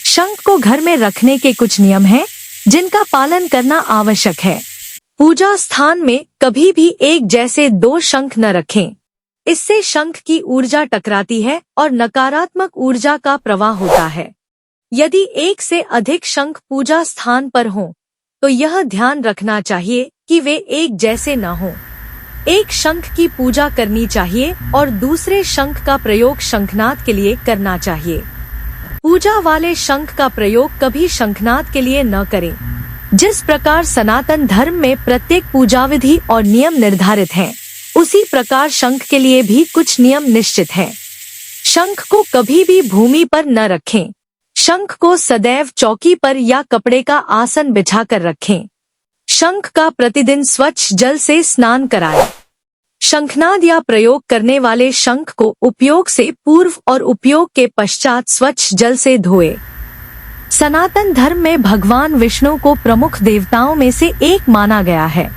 शंख को घर में रखने के कुछ नियम हैं, जिनका पालन करना आवश्यक है। पूजा स्थान में कभी भी एक जैसे दो शंख न रखें। इससे शंख की ऊर्जा टकराती है और नकारात्मक ऊर्जा का प्रवाह होता है। यदि एक से अधिक शंख पूजा स्थान पर हों, तो यह ध्यान रखना चाहिए कि वे एक जैसे न हों। एक शंख की पूजा करनी चाहिए और दूसरे शंख का प्रयोग शंखनाद के लिए करना चाहिए। पूजा वाले शंख का प्रयोग कभी शंखनाद के लिए न करें। जिस प्रकार सनातन धर्म में प्रत्येक पूजा विधि और नियम निर्धारित हैं, उसी प्रकार शंख के लिए भी कुछ नियम निश्चित हैं। शंख को कभी भी भूमि पर न रखें। शंख को सदैव चौकी पर या कपड़े का आसन बिछाकर रखें। शंख का प्रतिदिन स्वच्छ जल से स्नान कराएं। शंखनाद या प्रयोग करने वाले शंख को उपयोग से पूर्व और उपयोग के पश्चात स्वच्छ जल से धोएं। सनातन धर्म में भगवान विष्णु को प्रमुख देवताओं में से एक माना गया है।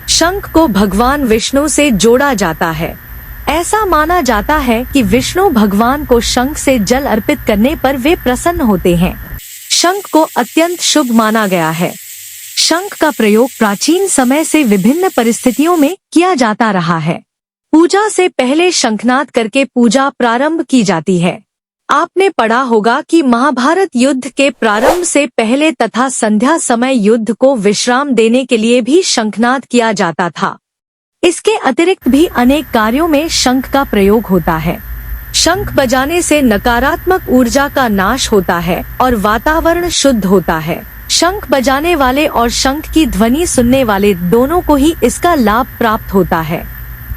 शंख को भगवान विष्णु से जोड़ा जाता है। ऐसा माना जाता है कि विष्णु भगवान को शंख से जल अर्पित करने पर वे प्रसन्न होते हैं। शंख को अत्यंत शुभ माना गया है। शंख का प्रयोग प्राचीन समय से विभिन्न परिस्थितियों में किया जाता रहा है। पूजा से पहले शंखनाद करके पूजा प्रारंभ की जाती है। आपने पढ़ा होगा कि महाभारत युद्ध के प्रारंभ से पहले तथा संध्या समय युद्ध को विश्राम देने के लिए भी शंखनाद किया जाता था। इसके अतिरिक्त भी अनेक कार्यों में शंख का प्रयोग होता है। शंख बजाने से नकारात्मक ऊर्जा का नाश होता है और वातावरण शुद्ध होता है। शंख बजाने वाले और शंख की ध्वनि सुनने वाले दोनों को ही इसका लाभ प्राप्त होता है।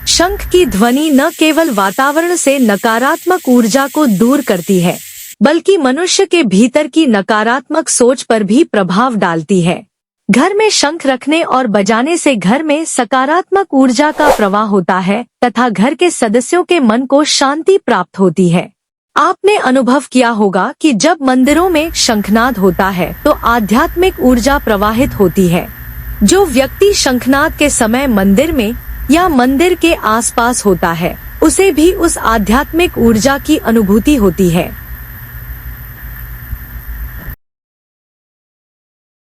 शंख की ध्वनि न केवल वातावरण से नकारात्मक ऊर्जा को दूर करती है, बल्कि मनुष्य के भीतर की नकारात्मक सोच पर भी प्रभाव डालती है। घर में शंख रखने और बजाने से घर में सकारात्मक ऊर्जा का प्रवाह होता है तथा घर के सदस्यों के मन को शांति प्राप्त होती है। आपने अनुभव किया होगा कि जब मंदिरों में शंखनाद होता है तो आध्यात्मिक ऊर्जा प्रवाहित होती है। जो व्यक्ति शंखनाद के समय मंदिर में या मंदिर के आसपास होता है, उसे भी उस आध्यात्मिक ऊर्जा की अनुभूति होती है।